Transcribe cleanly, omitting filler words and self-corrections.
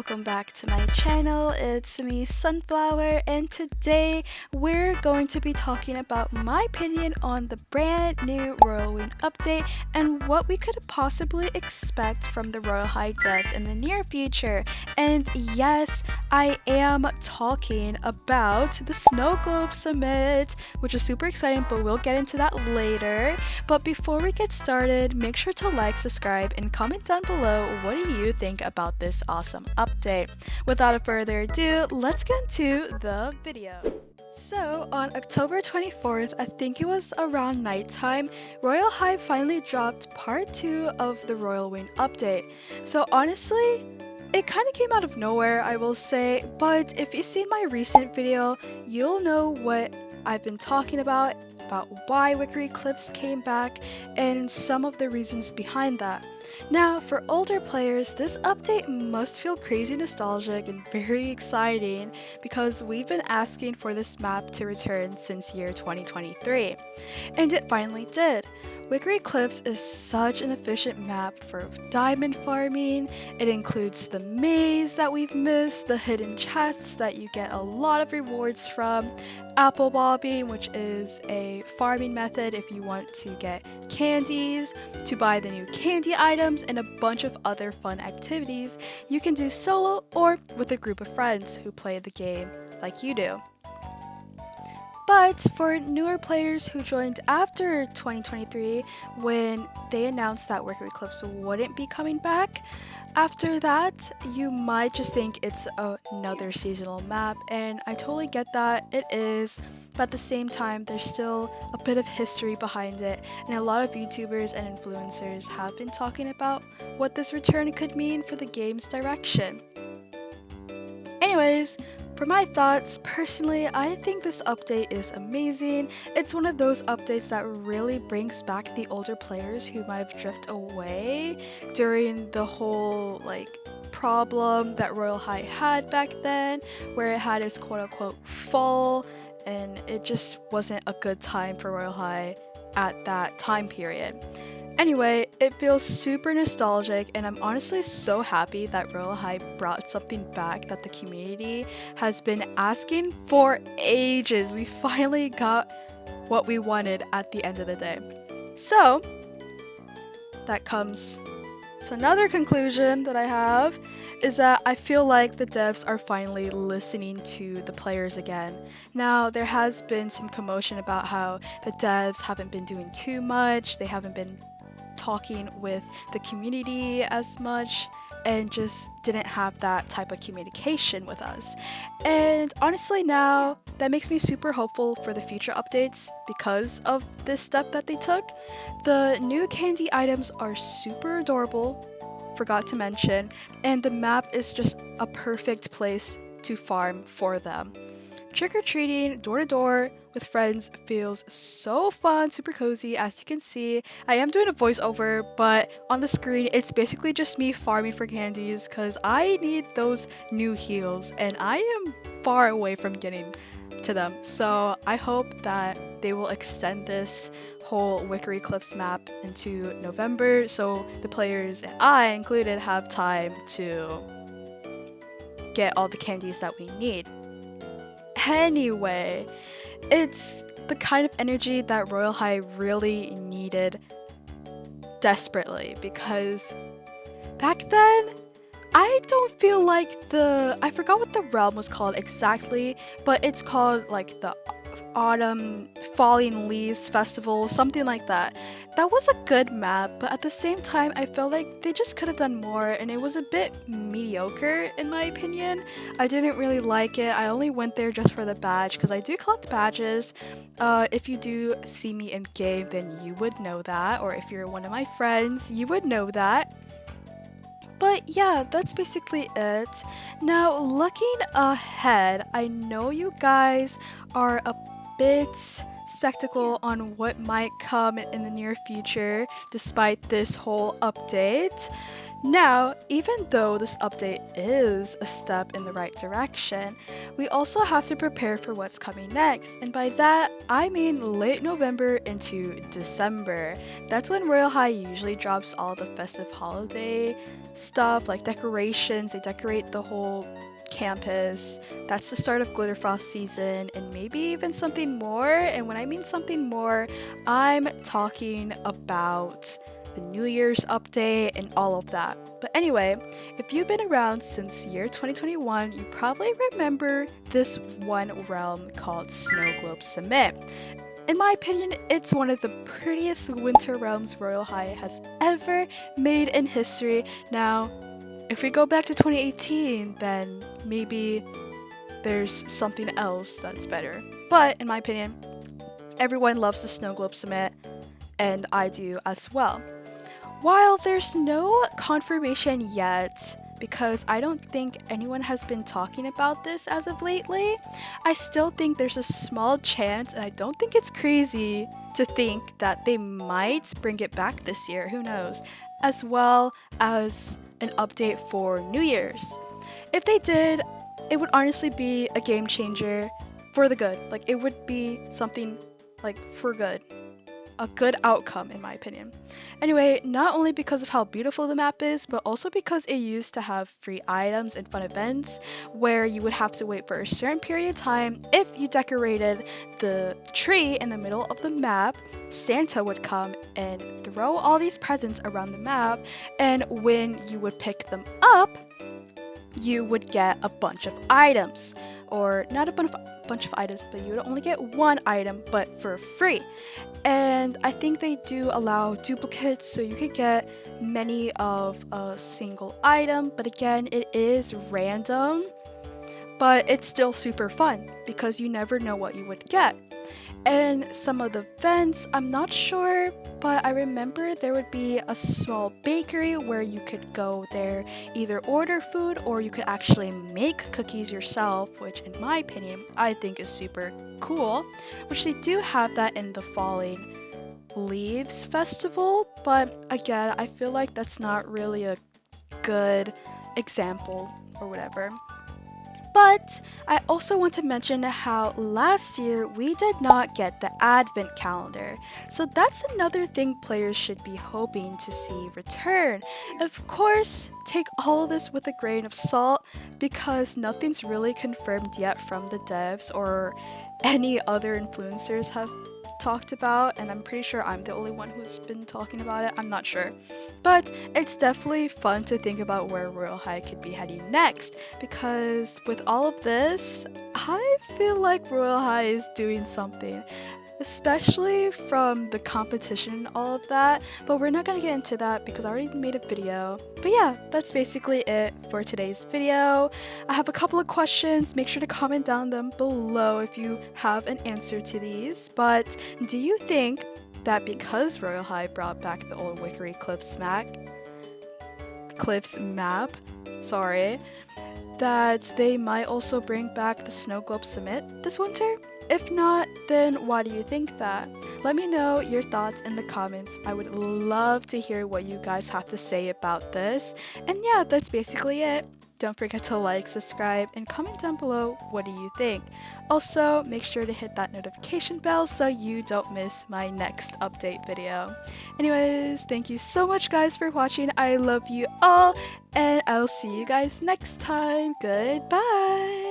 welcome back to my channel. It's me, Sunflower, and today we're going to be talking about my opinion on the brand new Royalloween update and what we could possibly expect from the Royal High devs in the near future. And yes, I am talking about the Snowglobe summit, which is super exciting, but we'll get into that later. But before we get started, make sure to like, subscribe, and comment down below what do you think about this awesome update. Without further ado, let's get into the video. So on October 24th, I think it was around nighttime, Royal High finally dropped part 2 of the Royalloween update. So honestly, it kind of came out of nowhere, I will say, but if you've seen my recent video, you'll know what I've been talking about why Wickery Cliffs came back and some of the reasons behind that. Now, for older players, this update must feel crazy nostalgic and very exciting because we've been asking for this map to return since year 2023. And it finally did. Wickery Cliffs is such an efficient map for diamond farming. It includes the maze that we've missed, the hidden chests that you get a lot of rewards from, apple bobbing, which is a farming method if you want to get candies, to buy the new candy items, and a bunch of other fun activities you can do solo or with a group of friends who play the game like you do. But for newer players who joined after 2023, when they announced that Wickery Cliffs wouldn't be coming back, after that, you might just think it's another seasonal map, and I totally get that, it is, but at the same time, there's still a bit of history behind it, and a lot of YouTubers and influencers have been talking about what this return could mean for the game's direction. Anyways, for my thoughts, personally, I think this update is amazing. It's one of those updates that really brings back the older players who might have drifted away during the whole problem that Royal High had back then, where it had its quote-unquote fall, and it just wasn't a good time for Royal High at that time period. Anyway, it feels super nostalgic, and I'm honestly so happy that Royal High brought something back that the community has been asking for ages. We finally got what we wanted at the end of the day. So another conclusion that I have is that I feel like the devs are finally listening to the players again. Now, there has been some commotion about how the devs haven't been doing too much, they haven't been talking with the community as much, and just didn't have that type of communication with us. And honestly, now that makes me super hopeful for the future updates because of this step that they took. The new candy items are super adorable, forgot to mention, and the map is just a perfect place to farm for them. Trick-or-treating door to door with friends feels so fun, super cozy. As you can see, I am doing a voiceover, but on the screen it's basically just me farming for candies because I need those new heals and I am far away from getting to them. So I hope that they will extend this whole Wickery Cliffs map into November so the players, and I included, have time to get all the candies that we need. Anyway, it's the kind of energy that Royal High really needed desperately, because back then, I don't feel like I forgot what the realm was called exactly, but it's called like the Autumn Falling Leaves Festival, something like that. That was a good map, but at the same time, I felt like they just could have done more, and it was a bit mediocre in my opinion. I didn't really like it. I only went there just for the badge because I do collect badges. If you do see me in game, then you would know that, or if you're one of my friends, you would know that. But yeah, that's basically it. Now, looking ahead, I know you guys are a bit skeptical on what might come in the near future despite this whole update. Now, even though this update is a step in the right direction, we also have to prepare for what's coming next. And by that, I mean late November into December. That's when Royal High usually drops all the festive holiday stuff, like decorations. They decorate the whole campus. That's the start of Glitter Frost season, and maybe even something more. And when I mean something more, I'm talking about the New Year's update and all of that. But anyway, if you've been around since year 2021, you probably remember this one realm called Snowglobe Summit. In my opinion, it's one of the prettiest winter realms Royal High has ever made in history. Now, if we go back to 2018, then maybe there's something else that's better. But in my opinion, everyone loves the Snowglobe Summit, and I do as well. While there's no confirmation yet, because I don't think anyone has been talking about this as of lately, I still think there's a small chance, and I don't think it's crazy to think that they might bring it back this year, who knows, as well as an update for New Year's. If they did, it would honestly be a game changer for the good. Like, it would be something like for good. A good outcome, in my opinion. Anyway, not only because of how beautiful the map is, but also because it used to have free items and fun events where you would have to wait for a certain period of time. If you decorated the tree in the middle of the map, Santa would come and throw all these presents around the map, and when you would pick them up, you would get a bunch of items. Or not a bunch of items, but you would only get one item, but for free. And I think they do allow duplicates, so you could get many of a single item, but again, it is random, but it's still super fun because you never know what you would get. And some of the events, I'm not sure, but I remember there would be a small bakery where you could go there, either order food or you could actually make cookies yourself, which in my opinion, I think is super cool, which they do have that in the Falling Leaves Festival, but again, I feel like that's not really a good example or whatever. But I also want to mention how last year we did not get the advent calendar. So that's another thing players should be hoping to see return. Of course, take all of this with a grain of salt because nothing's really confirmed yet from the devs or any other influencers have talked about, and I'm pretty sure I'm the only one who's been talking about it. I'm not sure. But it's definitely fun to think about where Royal High could be heading next, because with all of this, I feel like Royal High is doing something, especially from the competition and all of that, but we're not going to get into that because I already made a video. But yeah, that's basically it for today's video. I have a couple of questions. Make sure to comment down them below if you have an answer to these. But do you think that because Royal High brought back the old Wickery Cliffs map, that they might also bring back the Snowglobe Summit this winter? If not, then why do you think that? Let me know your thoughts in the comments. I would love to hear what you guys have to say about this. And yeah, that's basically it. Don't forget to like, subscribe, and comment down below what do you think. Also, make sure to hit that notification bell so you don't miss my next update video. Anyways, thank you so much guys for watching. I love you all, and I'll see you guys next time. Goodbye!